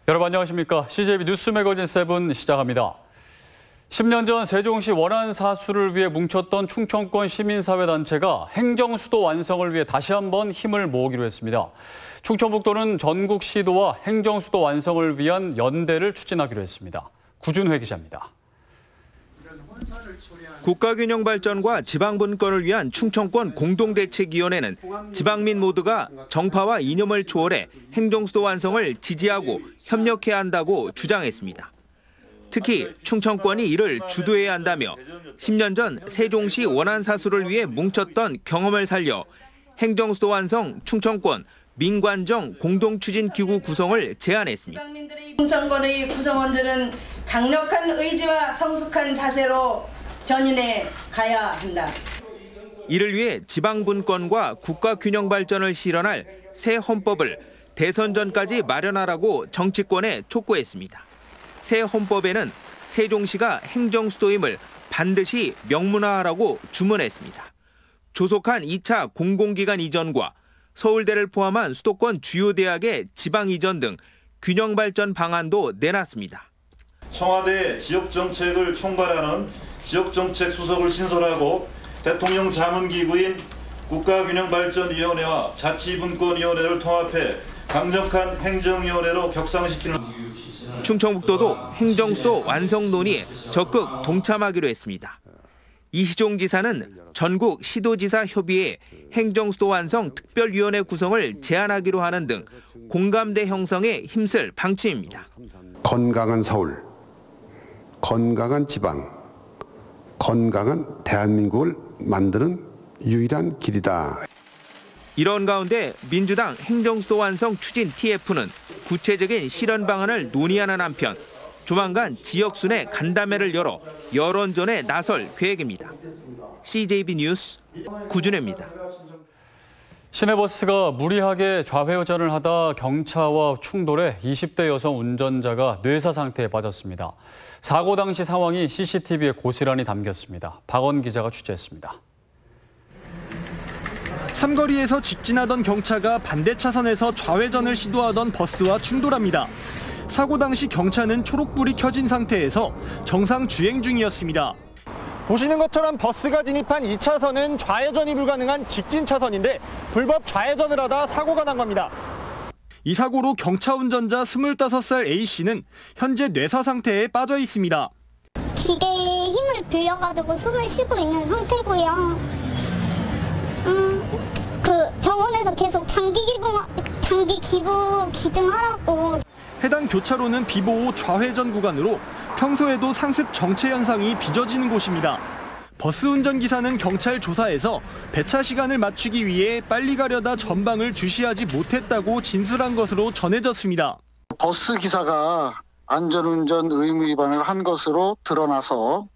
여러분 안녕하십니까? CJB 뉴스 매거진 7 시작합니다. 10년 전 세종시 원안 사수를 위해 뭉쳤던 충청권 시민사회단체가 행정수도 완성을 위해 다시 한번 힘을 모으기로 했습니다. 충청북도는 전국 시도와 행정수도 완성을 위한 연대를 추진하기로 했습니다. 구준회 기자입니다. 국가균형 발전과 지방분권을 위한 충청권 공동대책위원회는 지방민 모두가 정파와 이념을 초월해 행정수도 완성을 지지하고 협력해야 한다고 주장했습니다. 특히 충청권이 이를 주도해야 한다며 10년 전 세종시 원안 사수를 위해 뭉쳤던 경험을 살려 행정수도 완성 충청권 민관정 공동추진기구 구성을 제안했습니다. 충청권의 구성원들은 강력한 의지와 성숙한 자세로 전인해 가야 한다. 이를 위해 지방분권과 국가균형 발전을 실현할 새 헌법을 대선 전까지 마련하라고 정치권에 촉구했습니다. 새 헌법에는 세종시가 행정수도임을 반드시 명문화하라고 주문했습니다. 조속한 2차 공공기관 이전과 서울대를 포함한 수도권 주요 대학의 지방 이전 등 균형 발전 방안도 내놨습니다. 청와대 지역정책을 총괄하는 지역정책 수석을 신설하고 대통령 자문기구인 국가균형발전위원회와 자치분권위원회를 통합해 강력한 행정위원회로 격상시키는. 충청북도도 행정수도 완성 논의에 적극 동참하기로 했습니다. 이희종 지사는 전국 시도지사 협의회에 행정수도 완성 특별위원회 구성을 제안하기로 하는 등 공감대 형성에 힘쓸 방침입니다. 건강한 서울, 건강한 지방, 건강한 대한민국을 만드는 유일한 길이다. 이런 가운데 민주당 행정수도 완성 추진 TF는 구체적인 실현 방안을 논의하는 한편 조만간 지역순회 간담회를 열어 여론전에 나설 계획입니다. CJB 뉴스 구준혜입니다. 시내버스가 무리하게 좌회전을 하다 경차와 충돌해 20대 여성 운전자가 뇌사 상태에 빠졌습니다. 사고 당시 상황이 CCTV에 고스란히 담겼습니다. 박원 기자가 취재했습니다. 삼거리에서 직진하던 경차가 반대 차선에서 좌회전을 시도하던 버스와 충돌합니다. 사고 당시 경차는 초록불이 켜진 상태에서 정상 주행 중이었습니다. 보시는 것처럼 버스가 진입한 2차선은 좌회전이 불가능한 직진 차선인데 불법 좌회전을 하다 사고가 난 겁니다. 이 사고로 경차 운전자 25살 A씨는 현재 뇌사 상태에 빠져 있습니다. 기계에 힘을 빌려가지고 숨을 쉬고 있는 상태고요. 병원에서 계속 장기 기부 기증하라고. 해당 교차로는 비보호 좌회전 구간으로 평소에도 상습 정체 현상이 빚어지는 곳입니다. 버스 운전기사는 경찰 조사에서 배차 시간을 맞추기 위해 빨리 가려다 전방을 주시하지 못했다고 진술한 것으로 전해졌습니다. 버스 기사가 안전운전 의무 위반을 한 것으로 드러나서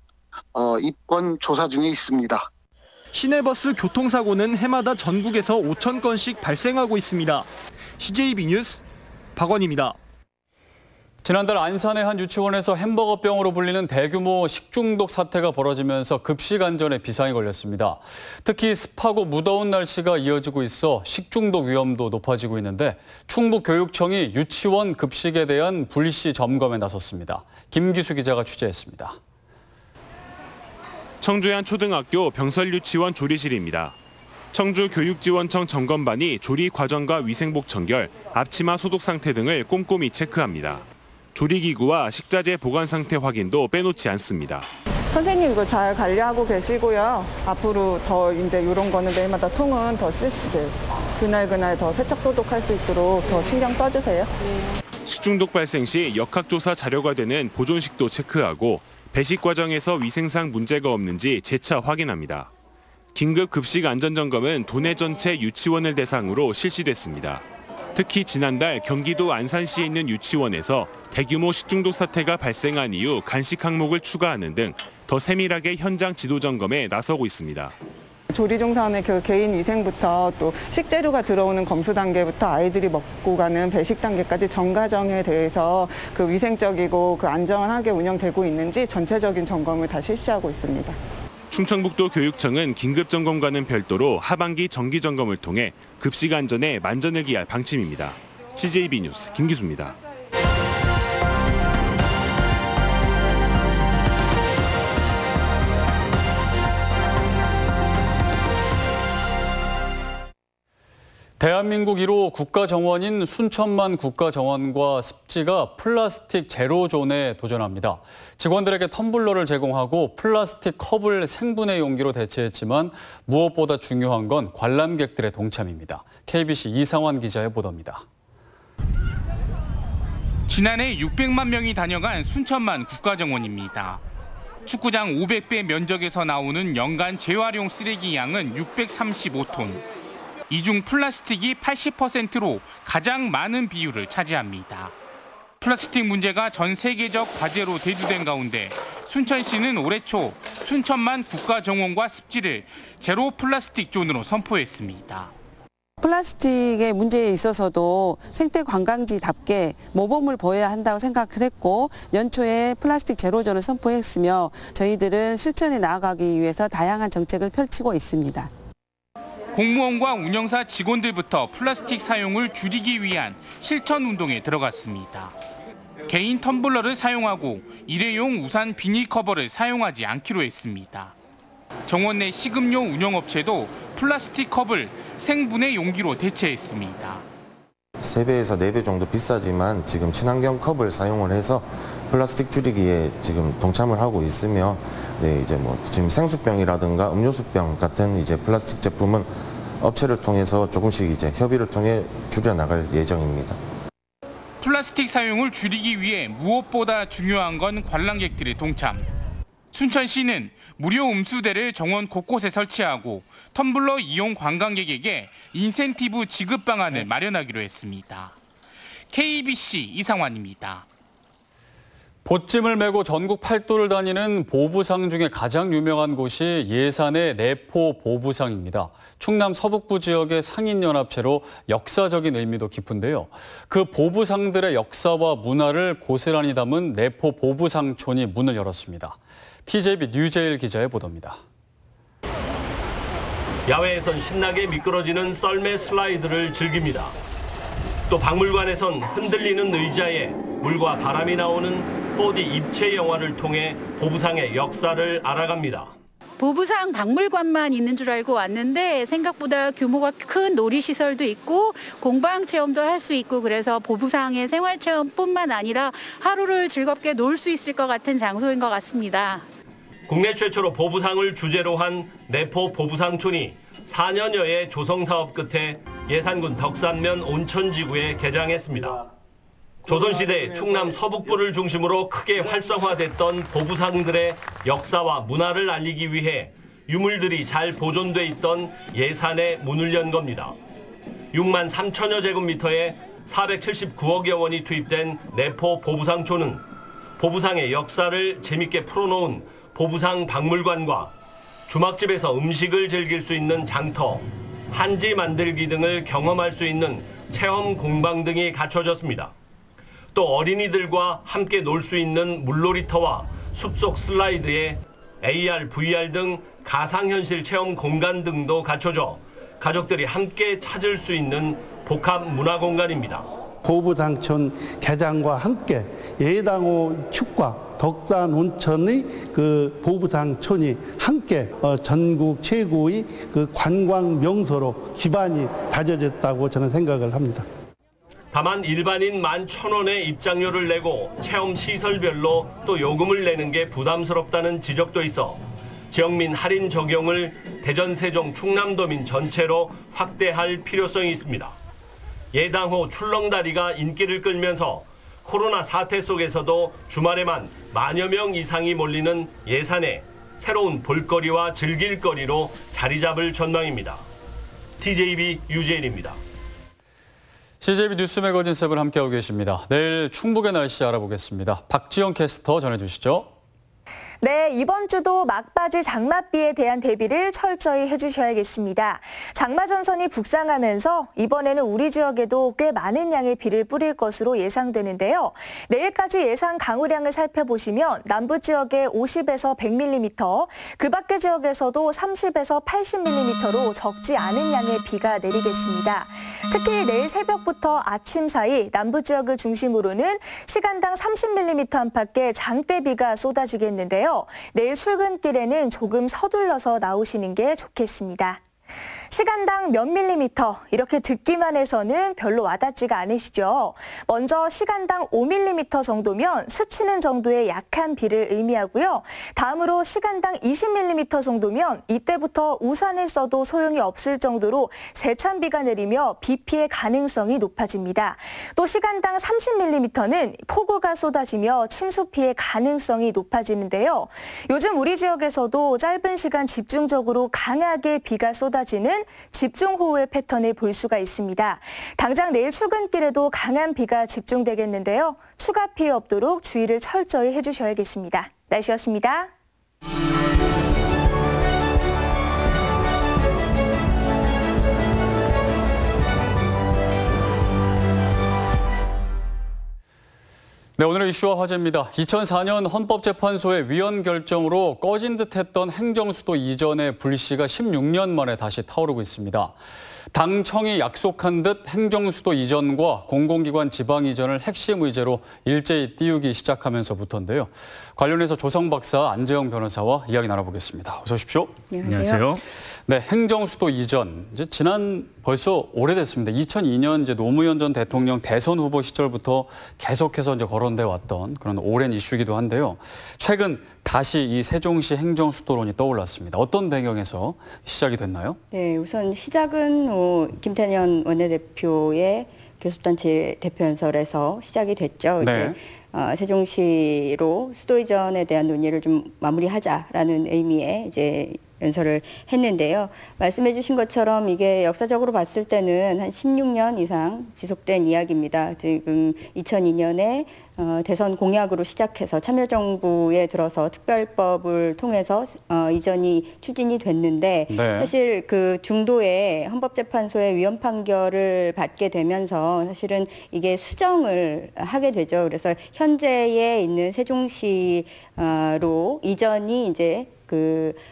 입건 조사 중에 있습니다. 시내버스 교통사고는 해마다 전국에서 5천 건씩 발생하고 있습니다. CJB 뉴스 박원입니다. 지난달 안산의 한 유치원에서 햄버거병으로 불리는 대규모 식중독 사태가 벌어지면서 급식 안전에 비상이 걸렸습니다. 특히 습하고 무더운 날씨가 이어지고 있어 식중독 위험도 높아지고 있는데 충북교육청이 유치원 급식에 대한 불시 점검에 나섰습니다. 김기수 기자가 취재했습니다. 청주의 한 초등학교 병설유치원 조리실입니다. 청주교육지원청 점검반이 조리 과정과 위생복 청결, 앞치마 소독 상태 등을 꼼꼼히 체크합니다. 조리기구와 식자재 보관 상태 확인도 빼놓지 않습니다. 선생님 이거 잘 관리하고 계시고요. 앞으로 더 이제 이런 거는 매일마다 통은 더 그날 더 세척 소독할 수 있도록 더 신경 써주세요. 식중독 발생 시 역학조사 자료가 되는 보존식도 체크하고 배식 과정에서 위생상 문제가 없는지 재차 확인합니다. 긴급 급식 안전점검은 도내 전체 유치원을 대상으로 실시됐습니다. 특히 지난달 경기도 안산시에 있는 유치원에서 대규모 식중독 사태가 발생한 이후 간식 항목을 추가하는 등 더 세밀하게 현장 지도 점검에 나서고 있습니다. 조리 중간의 그 개인 위생부터 또 식재료가 들어오는 검수 단계부터 아이들이 먹고 가는 배식 단계까지 전 과정에 대해서 그 위생적이고 그 안전하게 운영되고 있는지 전체적인 점검을 다 실시하고 있습니다. 충청북도 교육청은 긴급점검과는 별도로 하반기 정기점검을 통해 급식 안전에 만전을 기할 방침입니다. CJB 뉴스 김기수입니다. 대한민국 1호 국가정원인 순천만 국가정원과 습지가 플라스틱 제로존에 도전합니다. 직원들에게 텀블러를 제공하고 플라스틱 컵을 생분해 용기로 대체했지만 무엇보다 중요한 건 관람객들의 동참입니다. KBC 이상환 기자의 보도입니다. 지난해 600만 명이 다녀간 순천만 국가정원입니다. 축구장 500배 면적에서 나오는 연간 재활용 쓰레기 양은 635톤. 이 중 플라스틱이 80%로 가장 많은 비율을 차지합니다. 플라스틱 문제가 전 세계적 과제로 대두된 가운데 순천시는 올해 초 순천만 국가정원과 습지를 제로 플라스틱 존으로 선포했습니다. 플라스틱의 문제에 있어서도 생태 관광지답게 모범을 보여야 한다고 생각을 했고 연초에 플라스틱 제로존을 선포했으며 저희들은 실천에 나아가기 위해서 다양한 정책을 펼치고 있습니다. 공무원과 운영사 직원들부터 플라스틱 사용을 줄이기 위한 실천 운동에 들어갔습니다. 개인 텀블러를 사용하고 일회용 우산 비닐 커버를 사용하지 않기로 했습니다. 정원 내 식음료 운영업체도 플라스틱 컵을 생분해 용기로 대체했습니다. 3배에서 4배 정도 비싸지만 지금 친환경 컵을 사용을 해서 플라스틱 줄이기에 지금 동참을 하고 있으며 지금 생수병이라든가 음료수병 같은 플라스틱 제품은 업체를 통해서 조금씩 협의를 통해 줄여 나갈 예정입니다. 플라스틱 사용을 줄이기 위해 무엇보다 중요한 건 관람객들의 동참. 순천시는 무료 음수대를 정원 곳곳에 설치하고 텀블러 이용 관광객에게 인센티브 지급 방안을 마련하기로 했습니다. KBC 이상환입니다. 보찜을 메고 전국 팔도를 다니는 보부상 중에 가장 유명한 곳이 예산의 내포 보부상입니다. 충남 서북부 지역의 상인연합체로 역사적인 의미도 깊은데요. 그 보부상들의 역사와 문화를 고스란히 담은 내포 보부상촌이 문을 열었습니다. TJB 류재일 기자의 보도입니다. 야외에선 신나게 미끄러지는 썰매 슬라이드를 즐깁니다. 또 박물관에선 흔들리는 의자에 물과 바람이 나오는 4D 입체 영화를 통해 보부상의 역사를 알아갑니다. 보부상 박물관만 있는 줄 알고 왔는데 생각보다 규모가 큰 놀이시설도 있고 공방 체험도 할 수 있고 그래서 보부상의 생활체험뿐만 아니라 하루를 즐겁게 놀 수 있을 것 같은 장소인 것 같습니다. 국내 최초로 보부상을 주제로 한 내포 보부상촌이 4년여의 조성사업 끝에 예산군 덕산면 온천지구에 개장했습니다. 조선시대 충남 서북부를 중심으로 크게 활성화됐던 보부상들의 역사와 문화를 알리기 위해 유물들이 잘 보존돼 있던 예산에 문을 연 겁니다. 6만 3천여 제곱미터에 479억여 원이 투입된 내포 보부상촌은 보부상의 역사를 재밌게 풀어놓은 보부상 박물관과 주막집에서 음식을 즐길 수 있는 장터, 한지 만들기 등을 경험할 수 있는 체험 공방 등이 갖춰졌습니다. 또 어린이들과 함께 놀 수 있는 물놀이터와 숲속 슬라이드에 AR, VR 등 가상현실 체험 공간 등도 갖춰져 가족들이 함께 찾을 수 있는 복합 문화 공간입니다. 보부상촌 개장과 함께 예당호 축과 덕산 온천의 그 보부상촌이 함께 전국 최고의 그 관광 명소로 기반이 다져졌다고 저는 생각을 합니다. 다만 일반인 11,000원의 입장료를 내고 체험 시설별로 또 요금을 내는 게 부담스럽다는 지적도 있어 지역민 할인 적용을 대전, 세종, 충남도민 전체로 확대할 필요성이 있습니다. 예당호 출렁다리가 인기를 끌면서 코로나 사태 속에서도 주말에만 만여 명 이상이 몰리는 예산에 새로운 볼거리와 즐길거리로 자리 잡을 전망입니다. TJB 유재일입니다. CJB 뉴스 매거진 7 함께하고 계십니다. 내일 충북의 날씨 알아보겠습니다. 박지영 캐스터 전해주시죠. 네, 이번 주도 막바지 장맛비에 대한 대비를 철저히 해주셔야겠습니다. 장마전선이 북상하면서 이번에는 우리 지역에도 꽤 많은 양의 비를 뿌릴 것으로 예상되는데요. 내일까지 예상 강우량을 살펴보시면 남부 지역에 50에서 100mm, 그 밖의 지역에서도 30에서 80mm로 적지 않은 양의 비가 내리겠습니다. 특히 내일 새벽부터 아침 사이 남부 지역을 중심으로는 시간당 30mm 안팎의 장대비가 쏟아지겠는데요. 내일 출근길에는 조금 서둘러서 나오시는 게 좋겠습니다. 시간당 몇 밀리미터 이렇게 듣기만 해서는 별로 와닿지가 않으시죠? 먼저 시간당 5밀리미터 정도면 스치는 정도의 약한 비를 의미하고요. 다음으로 시간당 20밀리미터 정도면 이때부터 우산을 써도 소용이 없을 정도로 세찬 비가 내리며 비 피해 가능성이 높아집니다. 또 시간당 30밀리미터는 폭우가 쏟아지며 침수 피해 가능성이 높아지는데요. 요즘 우리 지역에서도 짧은 시간 집중적으로 강하게 비가 쏟아지는 집중호우의 패턴을 볼 수가 있습니다. 당장 내일 출근길에도 강한 비가 집중되겠는데요. 추가 피해 없도록 주의를 철저히 해주셔야겠습니다. 날씨였습니다. 네, 오늘의 이슈와 화제입니다. 2004년 헌법재판소의 위헌 결정으로 꺼진 듯했던 행정수도 이전의 불씨가 16년 만에 다시 타오르고 있습니다. 당청이 약속한 듯 행정수도 이전과 공공기관 지방 이전을 핵심 의제로 일제히 띄우기 시작하면서부터인데요. 관련해서 조성 박사, 안재영 변호사와 이야기 나눠보겠습니다. 어서 오십시오. 안녕하세요. 네, 행정수도 이전 이제 벌써 오래됐습니다. 2002년 이제 노무현 전 대통령 대선 후보 시절부터 계속해서 이제 거론돼 왔던 그런 오랜 이슈이기도 한데요. 최근 다시 이 세종시 행정수도론이 떠올랐습니다. 어떤 배경에서 시작이 됐나요? 네, 우선 시작은 김태년 원내대표의 교섭단체 대표연설에서 시작이 됐죠. 네. 이제 세종시로 수도 이전에 대한 논의를 좀 마무리하자라는 의미의 이제 연설을 했는데요. 말씀해 주신 것처럼 이게 역사적으로 봤을 때는 한 16년 이상 지속된 이야기입니다. 지금 2002년에 대선 공약으로 시작해서 참여정부에 들어서 특별법을 통해서 이전이 추진이 됐는데 네. 사실 그 중도에 헌법재판소의 위헌 판결을 받게 되면서 사실은 이게 수정을 하게 되죠. 그래서 현재에 있는 세종시로 이전이 이제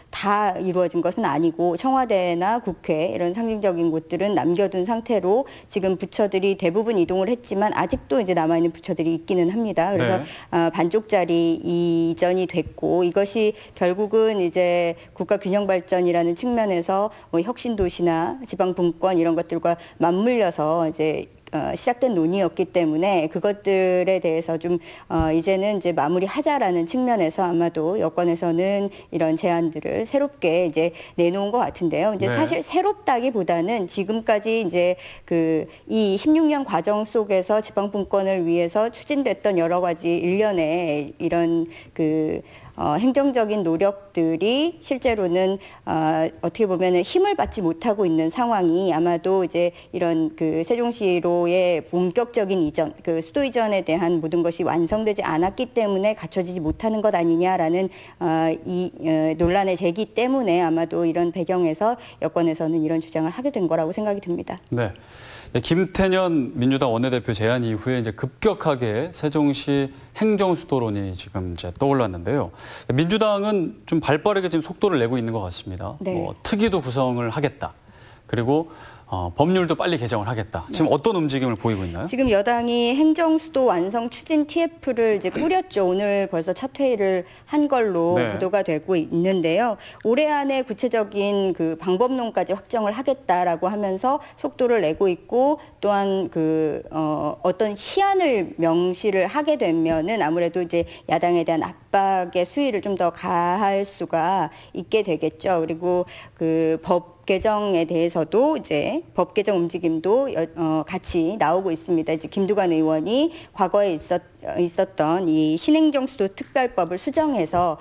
다 이루어진 것은 아니고 청와대나 국회 이런 상징적인 곳들은 남겨둔 상태로 지금 부처들이 대부분 이동을 했지만 아직도 이제 남아있는 부처들이 있기는 합니다. 그래서 네. 반쪽짜리 이전이 됐고 이것이 결국은 이제 국가균형발전이라는 측면에서 뭐 혁신도시나 지방분권 이런 것들과 맞물려서 이제 시작된 논의였기 때문에 그것들에 대해서 좀 이제는 이제 마무리하자라는 측면에서 아마도 여권에서는 이런 제안들을 새롭게 이제 내놓은 것 같은데요. 이제 네. 사실 새롭다기보다는 지금까지 이제 이 16년 과정 속에서 지방분권을 위해서 추진됐던 여러 가지 일련의 이런 행정적인 노력들이 실제로는 어떻게 보면은 힘을 받지 못하고 있는 상황이 아마도 이제 이런 세종시로의 본격적인 이전, 수도 이전에 대한 모든 것이 완성되지 않았기 때문에 갖춰지지 못하는 것 아니냐라는 이 논란의 제기 때문에 아마도 이런 배경에서 여권에서는 이런 주장을 하게 된 거라고 생각이 듭니다. 네. 김태년 민주당 원내대표 제안 이후에 이제 급격하게 세종시 행정수도론이 지금 이제 떠올랐는데요. 민주당은 좀 발빠르게 지금 속도를 내고 있는 것 같습니다. 네. 특위도 구성을 하겠다. 그리고 법률도 빨리 개정을 하겠다. 지금 어떤 움직임을 보이고 있나요? 지금 여당이 행정수도 완성 추진 TF를 이제 꾸렸죠. 오늘 벌써 첫 회의를 한 걸로 네. 보도가 되고 있는데요. 올해 안에 구체적인 방법론까지 확정을 하겠다라고 하면서 속도를 내고 있고 또한 어떤 시한을 명시를 하게 되면은 아무래도 이제 야당에 대한 압박의 수위를 좀 더 가할 수가 있게 되겠죠. 그리고 법 개정에 대해서도 이제 법 개정 움직임도 같이 나오고 있습니다. 이제 김두관 의원이 과거에 있었던 이 신행정수도 특별법을 수정해서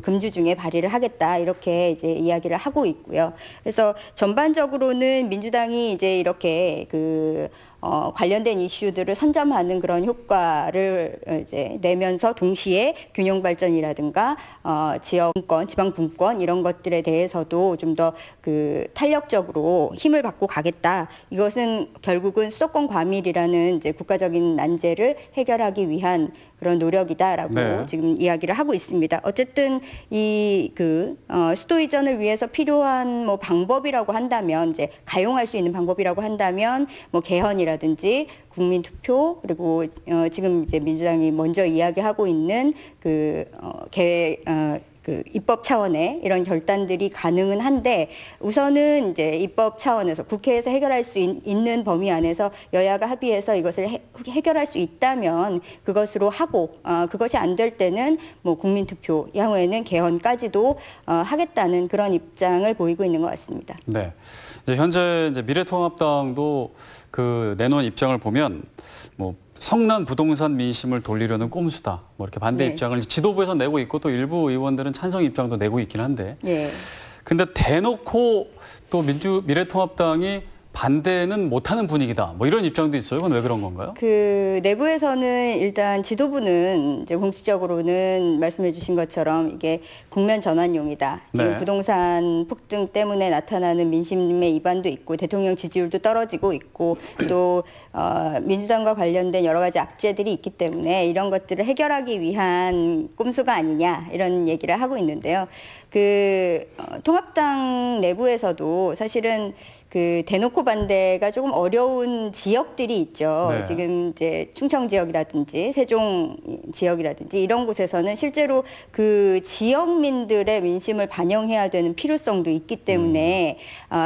금주 중에 발의를 하겠다 이렇게 이제 이야기를 하고 있고요. 그래서 전반적으로는 민주당이 이제 이렇게 관련된 이슈들을 선점하는 그런 효과를 이제 내면서 동시에 균형 발전이라든가 지역 분권, 지방 분권 이런 것들에 대해서도 좀 더 탄력적으로 힘을 받고 가겠다. 이것은 결국은 수도권 과밀이라는 이제 국가적인 난제를 해결하기 위한 그런 노력이다라고 네. 지금 이야기를 하고 있습니다. 어쨌든 이 수도 이전을 위해서 필요한 방법이라고 한다면 이제 가용할 수 있는 방법이라고 한다면 개헌이라든지 국민 투표 그리고 지금 이제 민주당이 먼저 이야기하고 있는 그 입법 차원의 이런 결단들이 가능은 한데 우선은 이제 입법 차원에서 국회에서 해결할 수 있는 범위 안에서 여야가 합의해서 이것을 해결할 수 있다면 그것으로 하고 그것이 안 될 때는 뭐 국민투표 향후에는 개헌까지도 하겠다는 그런 입장을 보이고 있는 것 같습니다. 네, 이제 현재 이제 미래통합당도 그 내놓은 입장을 보면 뭐 성난 부동산 민심을 돌리려는 꼼수다. 뭐 이렇게 반대 네. 입장을 지도부에서 내고 있고 또 일부 의원들은 찬성 입장도 내고 있긴 한데. 네. 근데 대놓고 또 미래통합당이 반대는 못하는 분위기다. 뭐 이런 입장도 있어요. 그건 왜 그런 건가요? 그 내부에서는 일단 지도부는 이제 공식적으로는 말씀해주신 것처럼 이게 국면 전환용이다. 지금 네. 부동산 폭등 때문에 나타나는 민심의 이반도 있고 대통령 지지율도 떨어지고 있고 또 민주당과 관련된 여러 가지 악재들이 있기 때문에 이런 것들을 해결하기 위한 꼼수가 아니냐 이런 얘기를 하고 있는데요. 그 통합당 내부에서도 사실은 그 대놓고 반대가 조금 어려운 지역들이 있죠. 네. 지금 이제 충청 지역이라든지 세종 지역이라든지 이런 곳에서는 실제로 그 지역민들의 민심을 반영해야 되는 필요성도 있기 때문에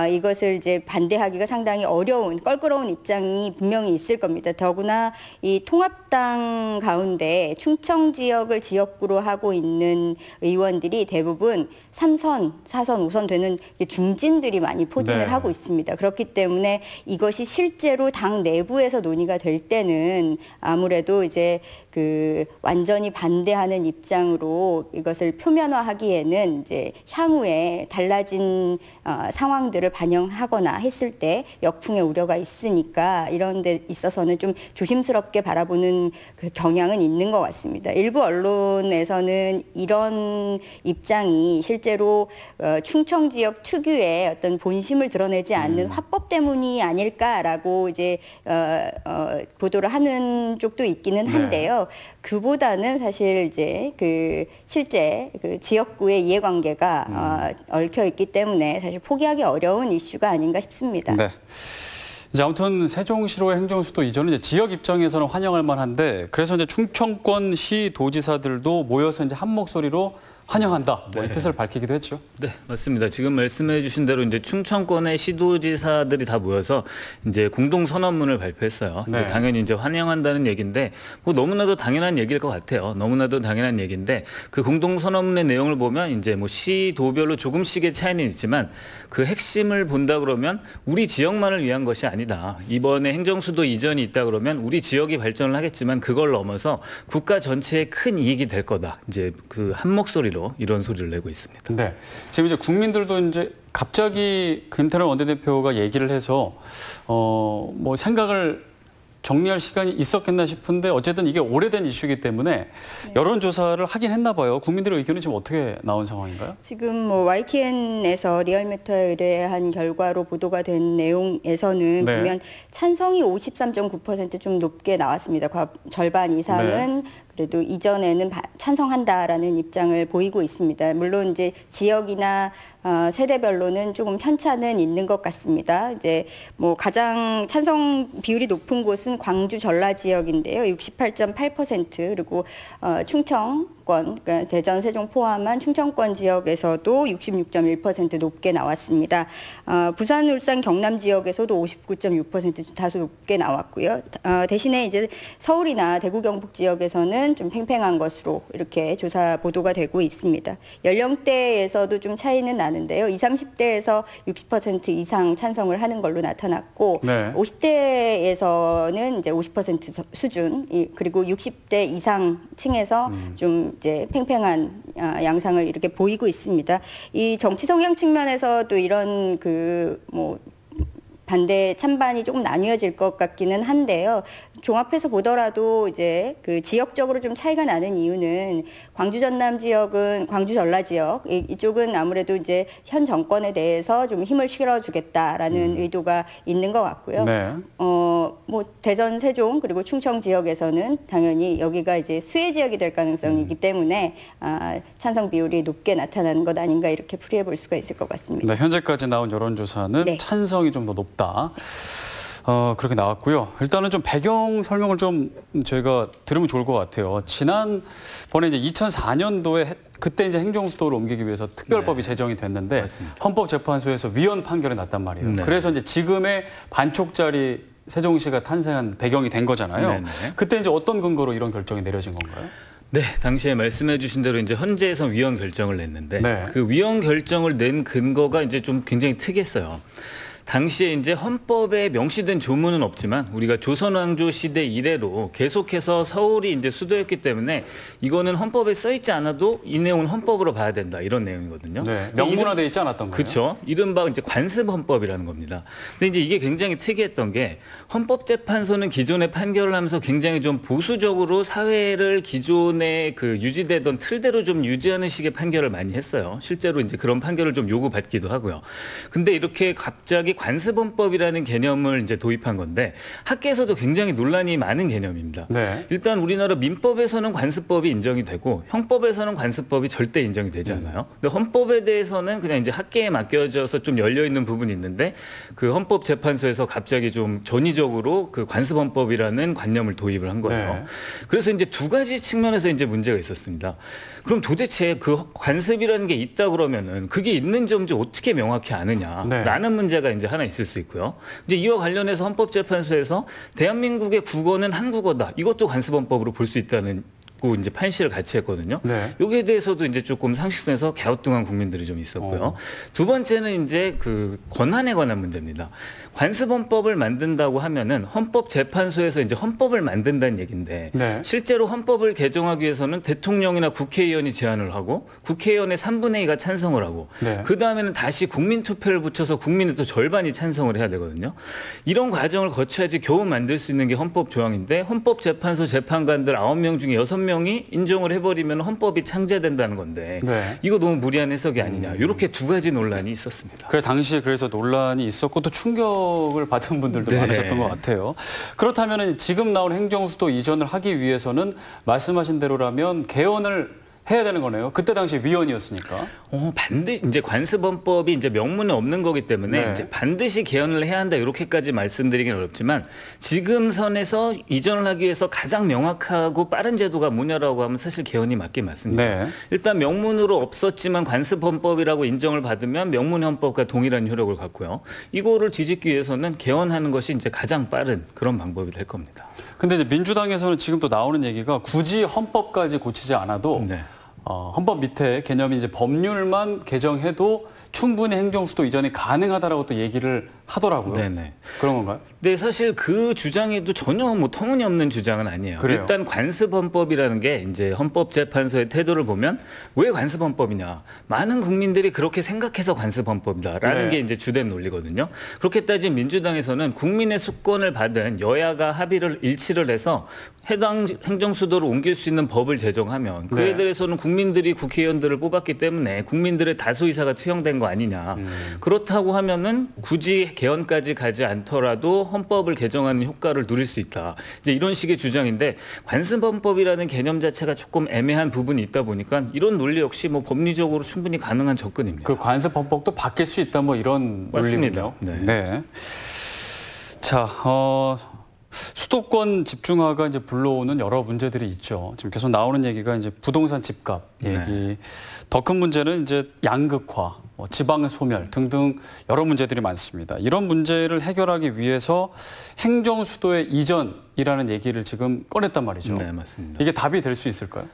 이것을 이제 반대하기가 상당히 어려운 껄끄러운 입장이 분명히 있을 겁니다. 더구나 이 통합당 가운데 충청 지역을 지역구로 하고 있는 의원들이 대부분 3선, 4선, 5선 되는 중진들이 많이 포진을 네. 하고 있습니다. 그렇기 때문에 이것이 실제로 당 내부에서 논의가 될 때는 아무래도 이제 그 완전히 반대하는 입장으로 이것을 표면화하기에는 이제 향후에 달라진 상황들을 반영하거나 했을 때 역풍의 우려가 있으니까 이런 데 있어서는 좀 조심스럽게 바라보는 그 경향은 있는 것 같습니다. 일부 언론에서는 이런 입장이 실제로 충청 지역 특유의 어떤 본심을 드러내지 않는 화법 때문이 아닐까라고 이제 보도를 하는 쪽도 있기는 한데요. 그보다는 사실 이제 그 실제 그 지역구의 이해관계가 얽혀 있기 때문에 사실 포기하기 어려운 이슈가 아닌가 싶습니다. 네. 이제 아무튼 세종시로의 행정수도 이전은 이제 지역 입장에서는 환영할 만한데 그래서 이제 충청권 시 도지사들도 모여서 이제 한 목소리로 환영한다. 뭐 이 뜻을 밝히기도 했죠. 네, 맞습니다. 지금 말씀해 주신 대로 이제 충청권의 시도지사들이 다 모여서 이제 공동 선언문을 발표했어요. 네. 이제 당연히 이제 환영한다는 얘기인데 뭐 너무나도 당연한 얘기일 것 같아요. 너무나도 당연한 얘기인데 그 공동 선언문의 내용을 보면 이제 뭐 시도별로 조금씩의 차이는 있지만 그 핵심을 본다 그러면 우리 지역만을 위한 것이 아니다. 이번에 행정수도 이전이 있다 그러면 우리 지역이 발전을 하겠지만 그걸 넘어서 국가 전체에 큰 이익이 될 거다. 이제 그 한 목소리로 이런 소리를 내고 있습니다. 네. 지금 이제 국민들도 이제 갑자기 김태년 원내대표가 얘기를 해서 뭐 생각을 정리할 시간이 있었겠나 싶은데 어쨌든 이게 오래된 이슈이기 때문에 여론조사를 하긴 했나 봐요. 국민들의 의견이 지금 어떻게 나온 상황인가요? 지금 뭐 YTN에서 리얼미터에 의뢰한 결과로 보도가 된 내용에서는 네. 보면 찬성이 53.9% 좀 높게 나왔습니다. 절반 이상은 그래도 이전에는 찬성한다라는 입장을 보이고 있습니다. 물론 이제 지역이나 세대별로는 조금 편차는 있는 것 같습니다. 이제 뭐 가장 찬성 비율이 높은 곳은 광주 전라 지역인데요. 68.8% 그리고 충청권, 그러니까 대전, 세종 포함한 충청권 지역에서도 66.1% 높게 나왔습니다. 부산, 울산, 경남 지역에서도 59.6% 다소 높게 나왔고요. 대신에 이제 서울이나 대구, 경북 지역에서는 좀 팽팽한 것으로 이렇게 조사 보도가 되고 있습니다. 연령대에서도 좀 차이는 나는데요. 20, 30대에서 60% 이상 찬성을 하는 걸로 나타났고, 네. 50대에서는 이제 50% 수준, 그리고 60대 이상 층에서 좀 이제 팽팽한 양상을 이렇게 보이고 있습니다. 이 정치 성향 측면에서도 이런 뭐 반대 찬반이 조금 나뉘어질 것 같기는 한데요. 종합해서 보더라도 이제 그 지역적으로 좀 차이가 나는 이유는 광주 전남 지역은 광주 전라 지역 이쪽은 아무래도 이제 현 정권에 대해서 좀 힘을 실어주겠다라는 의도가 있는 것 같고요. 네. 뭐 대전, 세종 그리고 충청 지역에서는 당연히 여기가 이제 수혜 지역이 될 가능성이기 때문에 찬성 비율이 높게 나타나는 것 아닌가 이렇게 풀이해 볼 수가 있을 것 같습니다. 네, 현재까지 나온 여론조사는 네. 찬성이 좀 더 높다. 그렇게 나왔고요. 일단은 좀 배경 설명을 좀 저희가 들으면 좋을 것 같아요. 지난번에 이제 2004년도에 그때 이제 행정수도를 옮기기 위해서 특별법이 제정이 됐는데 맞습니다. 헌법재판소에서 위헌 판결이 났단 말이에요. 네. 그래서 이제 지금의 반쪽짜리 세종시가 탄생한 배경이 된 거잖아요. 네네. 그때 이제 어떤 근거로 이런 결정이 내려진 건가요? 네, 당시에 말씀해 주신 대로 이제 헌재에서 위헌 결정을 냈는데 네. 그 위헌 결정을 낸 근거가 이제 좀 굉장히 특이했어요. 당시에 이제 헌법에 명시된 조문은 없지만 우리가 조선왕조 시대 이래로 계속해서 서울이 이제 수도였기 때문에 이거는 헌법에 써 있지 않아도 이 내용은 헌법으로 봐야 된다 이런 내용이거든요. 네, 명문화되어 있지 않았던 거예요. 그렇죠. 이른바 이제 관습헌법이라는 겁니다. 근데 이제 이게 굉장히 특이했던 게 헌법재판소는 기존의 판결을 하면서 굉장히 좀 보수적으로 사회를 기존의 그 유지되던 틀대로 좀 유지하는 식의 판결을 많이 했어요. 실제로 이제 그런 판결을 좀 요구받기도 하고요. 근데 이렇게 갑자기 관습헌법이라는 개념을 이제 도입한 건데 학계에서도 굉장히 논란이 많은 개념입니다. 네. 일단 우리나라 민법에서는 관습법이 인정이 되고 형법에서는 관습법이 절대 인정이 되지 않아요. 근데 헌법에 대해서는 그냥 이제 학계에 맡겨져서 좀 열려 있는 부분이 있는데 그 헌법재판소에서 갑자기 좀 전위적으로 그 관습헌법이라는 관념을 도입을 한 거예요. 네. 그래서 이제 두 가지 측면에서 이제 문제가 있었습니다. 그럼 도대체 그 관습이라는 게 있다 그러면은 그게 있는지 없는지 어떻게 명확히 아느냐라는 문제가 이제 하나 있을 수 있고요. 이제 이와 관련해서 헌법재판소에서 대한민국의 국어는 한국어다. 이것도 관습헌법으로 볼 수 있다는 이제 판시를 같이 했거든요. 네. 여기에 대해서도 이제 조금 상식선에서 갸우뚱한 국민들이 좀 있었고요. 두 번째는 이제 그 권한에 관한 문제입니다. 관습헌법을 만든다고 하면은 헌법재판소에서 이제 헌법을 만든다는 얘기인데 네. 실제로 헌법을 개정하기 위해서는 대통령이나 국회의원이 제안을 하고 국회의원의 3분의 2가 찬성을 하고 네. 그 다음에는 다시 국민투표를 붙여서 국민의 또 절반이 찬성을 해야 되거든요. 이런 과정을 거쳐야지 겨우 만들 수 있는 게 헌법 조항인데 헌법재판소 재판관들 9명 중에 6명이 인정을 해버리면 헌법이 창제된다는 건데 네. 이거 너무 무리한 해석이 아니냐. 이렇게 두 가지 논란이 있었습니다. 그래 당시에 그래서 논란이 있었고 또 충격을 받은 분들도 네. 많으셨던 것 같아요. 그렇다면 지금 나온 행정수도 이전을 하기 위해서는 말씀하신 대로라면 개헌을 해야 되는 거네요. 그때 당시 위헌이었으니까. 반드시 이제 관습헌법이 이제 명문에 없는 거기 때문에 네. 이제 반드시 개헌을 해야 한다 이렇게까지 말씀드리기는 어렵지만 지금 선에서 이전을 하기 위해서 가장 명확하고 빠른 제도가 뭐냐라고 하면 사실 개헌이 맞긴 맞습니다. 네. 일단 명문으로 없었지만 관습헌법이라고 인정을 받으면 명문헌법과 동일한 효력을 갖고요. 이거를 뒤집기 위해서는 개헌하는 것이 이제 가장 빠른 그런 방법이 될 겁니다. 근데 이제 민주당에서는 지금 또 나오는 얘기가 굳이 헌법까지 고치지 않아도 헌법 밑에 개념이 이제 법률만 개정해도 충분히 행정수도 이전이 가능하다라고 또 얘기를 하더라고요. 네네. 그런 건가요? 네, 사실 그 주장에도 전혀 뭐 터무니없는 주장은 아니에요. 그래요? 일단 관습헌법이라는 게 이제 헌법재판소의 태도를 보면 왜 관습헌법이냐? 많은 국민들이 그렇게 생각해서 관습헌법이다라는 네. 게 이제 주된 논리거든요. 그렇게 따지면 민주당에서는 국민의 수권을 받은 여야가 합의를 일치를 해서 해당 행정수도를 옮길 수 있는 법을 제정하면 그에 네. 대해서는 국민들이 국회의원들을 뽑았기 때문에 국민들의 다수 의사가 투영된 거 아니냐. 그렇다고 하면은 굳이 개헌까지 가지 않더라도 헌법을 개정하는 효과를 누릴 수 있다. 이제 이런 식의 주장인데 관습헌법이라는 개념 자체가 조금 애매한 부분이 있다 보니까 이런 논리 역시 뭐 법리적으로 충분히 가능한 접근입니다. 그 관습헌법도 바뀔 수 있다 뭐 이런 맞습니다. 논리군요. 네. 자, 수도권 집중화가 이제 불러오는 여러 문제들이 있죠. 지금 계속 나오는 얘기가 이제 부동산 집값 얘기. 더 큰 문제는 이제 양극화, 지방 소멸 등등 여러 문제들이 많습니다. 이런 문제를 해결하기 위해서 행정 수도의 이전이라는 얘기를 지금 꺼냈단 말이죠. 네, 맞습니다. 이게 답이 될 수 있을까요?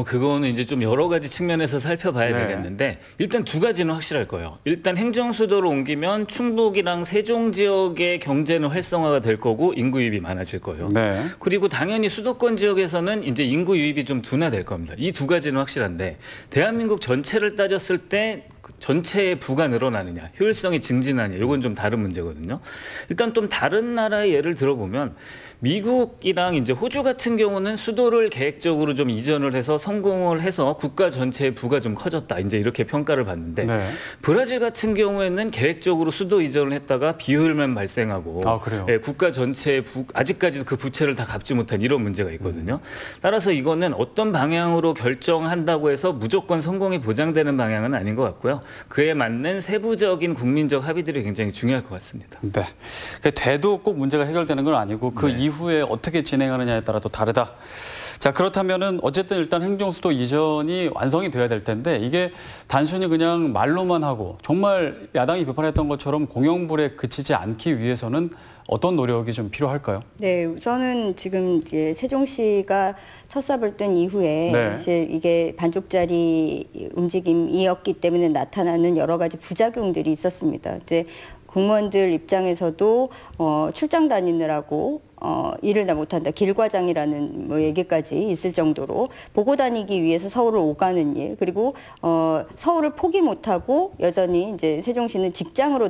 그거는 이제 좀 여러 가지 측면에서 살펴봐야 네. 되겠는데 일단 두 가지는 확실할 거예요. 일단 행정수도로 옮기면 충북이랑 세종 지역의 경제는 활성화가 될 거고 인구 유입이 많아질 거예요. 네. 그리고 당연히 수도권 지역에서는 이제 인구 유입이 좀 둔화될 겁니다. 이 두 가지는 확실한데 대한민국 전체를 따졌을 때 전체의 부가 늘어나느냐, 효율성이 증진하느냐, 이건 좀 다른 문제거든요. 일단 좀 다른 나라의 예를 들어보면 미국이랑 이제 호주 같은 경우는 수도를 계획적으로 좀 이전을 해서 성공을 해서 국가 전체의 부가 좀 커졌다. 이제 이렇게 평가를 받는데 네. 브라질 같은 경우에는 계획적으로 수도 이전을 했다가 비효율만 발생하고 그래요? 예, 국가 전체의 아직까지도 그 부채를 다 갚지 못한 이런 문제가 있거든요. 따라서 이거는 어떤 방향으로 결정한다고 해서 무조건 성공이 보장되는 방향은 아닌 것 같고요. 그에 맞는 세부적인 국민적 합의들이 굉장히 중요할 것 같습니다. 네. 돼도 꼭 문제가 해결되는 건 아니고 그 이후에 어떻게 진행하느냐에 따라 또 다르다. 자, 그렇다면은 어쨌든 일단 행정수도 이전이 완성이 돼야 될 텐데 이게 단순히 그냥 말로만 하고 정말 야당이 비판했던 것처럼 공영불에 그치지 않기 위해서는 어떤 노력이 좀 필요할까요? 네, 우선은 지금 이제 세종시가 첫 삽을 뜬 이후에 사실 이게 반쪽짜리 움직임이었기 때문에 나타나는 여러 가지 부작용들이 있었습니다. 이제 공무원들 입장에서도 출장 다니느라고 일을 다 못한다. 길과장이라는 뭐 얘기까지 있을 정도로 보고 다니기 위해서 서울을 오가는 일, 그리고 서울을 포기 못하고 여전히 이제 세종시는 직장으로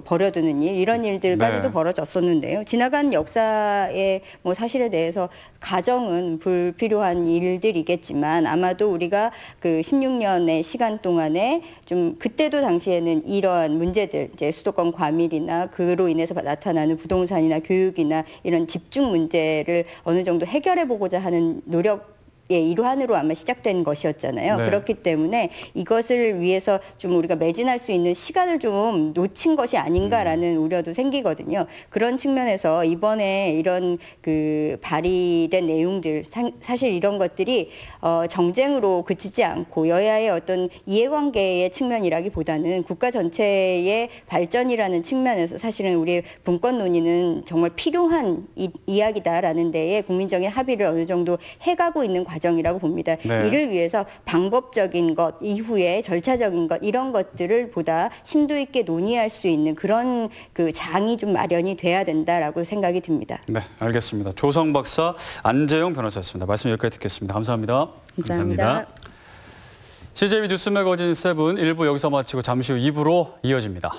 버려두는 일, 이런 일들까지도 벌어졌었는데요. 지나간 역사의 뭐 사실에 대해서 가정은 불필요한 일들이겠지만 아마도 우리가 그 16년의 시간 동안에 좀 그때도 당시에는 이러한 문제들, 이제 수도권 과밀이나 그로 인해서 나타나는 부동산이나 교육이나 이런 집중 문제를 어느 정도 해결해 보고자 하는 노력의 일환으로 아마 시작된 것이었잖아요. 그렇기 때문에 이것을 위해서 좀 우리가 매진할 수 있는 시간을 좀 놓친 것이 아닌가라는 우려도 생기거든요. 그런 측면에서 이번에 이런 그 발의된 내용들, 사실 이런 것들이 정쟁으로 그치지 않고 여야의 어떤 이해관계의 측면이라기보다는 국가 전체의 발전이라는 측면에서 사실은 우리 분권 논의는 정말 필요한 이야기다라는 데에 국민적인 합의를 어느 정도 해가고 있는 과정이라고 봅니다. 이를 위해서 방법적인 것, 이후에 절차적인 것, 이런 것들을 보다 심도 있게 논의할 수 있는 그런 그 장이 좀 마련이 돼야 된다라고 생각이 듭니다. 네, 알겠습니다. 조성 박사, 안재영 변호사였습니다. 말씀 여기까지 듣겠습니다. 감사합니다. 감사합니다. CJB 뉴스 매거진 7 1부 여기서 마치고 잠시 후 2부로 이어집니다.